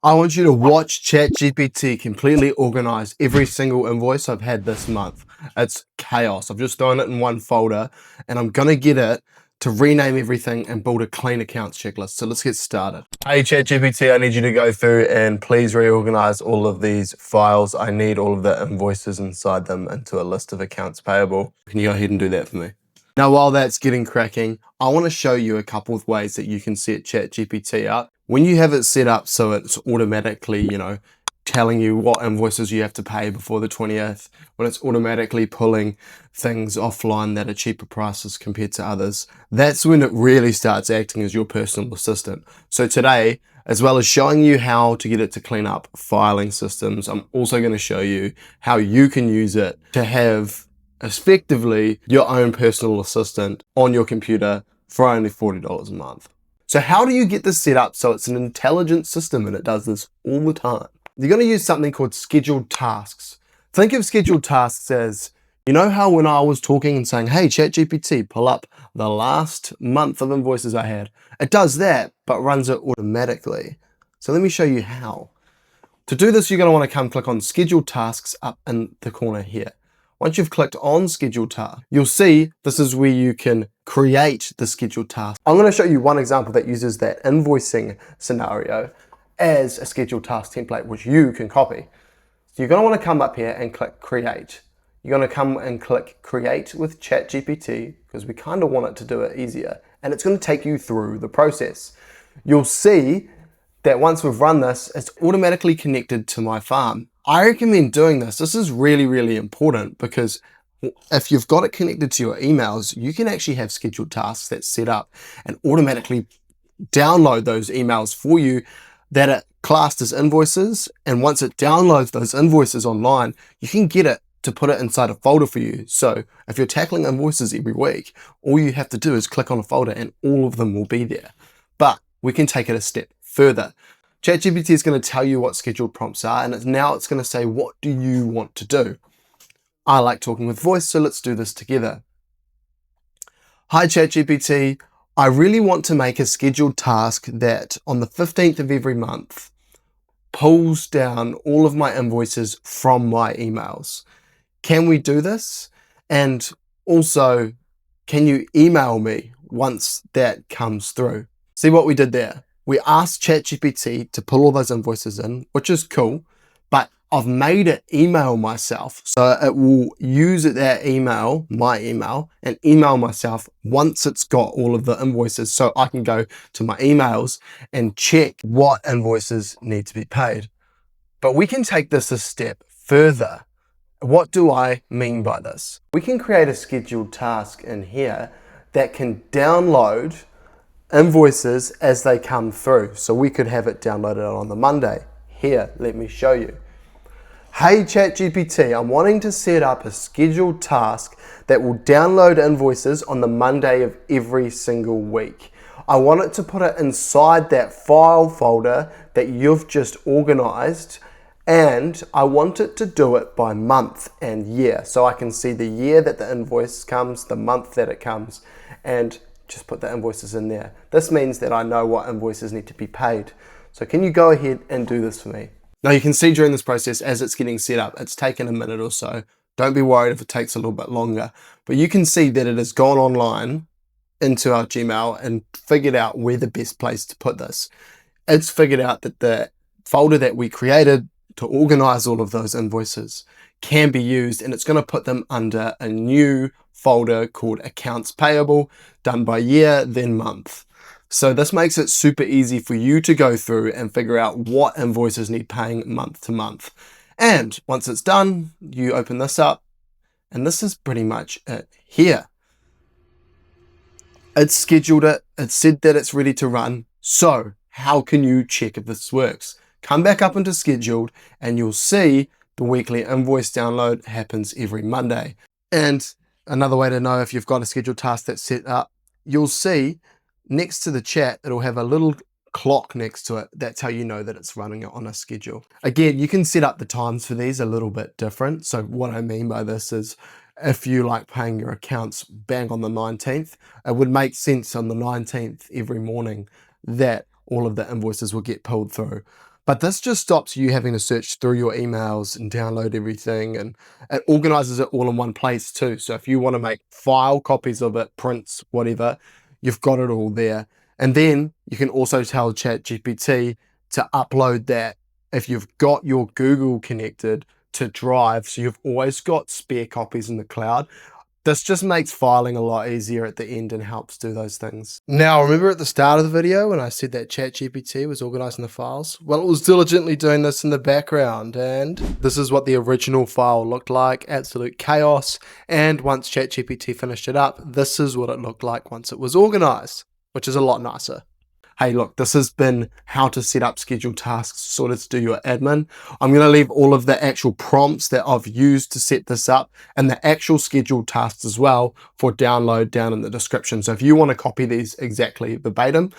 I want you to watch ChatGPT completely organize every single invoice I've had this month. It's chaos. I've just thrown it in one folder and I'm going to get it to rename everything and build a clean accounts checklist. So let's get started. Hey ChatGPT, I need you to go through and please reorganize all of these files. I need all of the invoices inside them into a list of accounts payable. Can you go ahead and do that for me? Now, while that's getting cracking, I want to show you a couple of ways that you can set ChatGPT up. When you have it set up so it's automatically, telling you what invoices you have to pay before the 20th, when it's automatically pulling things offline that are cheaper prices compared to others, that's when it really starts acting as your personal assistant. So today, as well as showing you how to get it to clean up filing systems, I'm also going to show you how you can use it to have effectively your own personal assistant on your computer for only $40 a month. So how do you get this set up so it's an intelligent system and it does this all the time? You're going to use something called scheduled tasks. Think of scheduled tasks as, you know how when I was talking and saying, hey, ChatGPT, pull up the last month of invoices I had. It does that, but runs it automatically. So let me show you how. To do this, you're going to want to come click on scheduled tasks up in the corner here. Once you've clicked on scheduled task, you'll see this is where you can create the scheduled task. I'm going to show you one example that uses that invoicing scenario as a scheduled task template, which you can copy. So you're going to want to come up here and click create. You're going to come and click create with ChatGPT because we kind of want it to do it easier. And it's going to take you through the process. You'll see that once we've run this, it's automatically connected to my farm. I recommend doing this. This is really, really important because if you've got it connected to your emails, you can actually have scheduled tasks that's set up and automatically download those emails for you that are classed as invoices. And once it downloads those invoices online, you can get it to put it inside a folder for you. So if you're tackling invoices every week, all you have to do is click on a folder and all of them will be there. But we can take it a step further. ChatGPT is going to tell you what scheduled prompts are, and now it's going to say, what do you want to do? I like talking with voice, so let's do this together. Hi ChatGPT, I really want to make a scheduled task that on the 15th of every month pulls down all of my invoices from my emails. Can we do this? And also, can you email me once that comes through? See what we did there? We asked ChatGPT to pull all those invoices in, which is cool, but I've made it email myself. So it will use that email, my email, and email myself once it's got all of the invoices so I can go to my emails and check what invoices need to be paid. But we can take this a step further. What do I mean by this? We can create a scheduled task in here that can download invoices as they come through. So we could have it downloaded on the Monday. Here, let me show you. Hey ChatGPT, I'm wanting to set up a scheduled task that will download invoices on the Monday of every single week. I want it to put it inside that file folder that you've just organized, and I want it to do it by month and year. So I can see the year that the invoice comes, the month that it comes, and just put the invoices in there. This means that I know what invoices need to be paid. So can you go ahead and do this for me? Now you can see during this process as it's getting set up, it's taken a minute or so. Don't be worried if it takes a little bit longer, but you can see that it has gone online into our Gmail and figured out where the best place to put this. It's figured out that the folder that we created to organize all of those invoices can be used, and it's going to put them under a new folder called accounts-payable, done by year, then month. So this makes it super easy for you to go through and figure out what invoices need paying month to month. And once it's done, you open this up, and this is pretty much it here. It's scheduled it, it said that it's ready to run. So how can you check if this works? Come back up into scheduled, and you'll see the weekly invoice download happens every Monday. And another way to know if you've got a scheduled task that's set up, you'll see next to the chat, it'll have a little clock next to it. That's how you know that it's running on a schedule. Again, you can set up the times for these a little bit different. So what I mean by this is if you like paying your accounts bang on the 19th, it would make sense on the 19th every morning that all of the invoices will get pulled through. But this just stops you having to search through your emails and download everything, and it organizes it all in one place too. So if you want to make file copies of it, prints, whatever, you've got it all there. And then you can also tell ChatGPT to upload that if you've got your Google connected to Drive, so you've always got spare copies in the cloud. This just makes filing a lot easier at the end and helps do those things. Now, remember at the start of the video when I said that ChatGPT was organizing the files? Well, it was diligently doing this in the background, and this is what the original file looked like, absolute chaos. And once ChatGPT finished it up, this is what it looked like once it was organized, which is a lot nicer. Hey, look, this has been how to set up scheduled tasks sort of to do your admin. I'm going to leave all of the actual prompts that I've used to set this up and the actual scheduled tasks as well for download down in the description. So if you want to copy these exactly verbatim,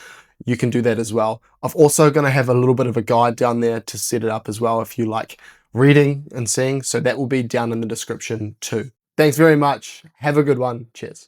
you can do that as well. I'm also going to have a little bit of a guide down there to set it up as well if you like reading and seeing. So that will be down in the description too. Thanks very much. Have a good one. Cheers.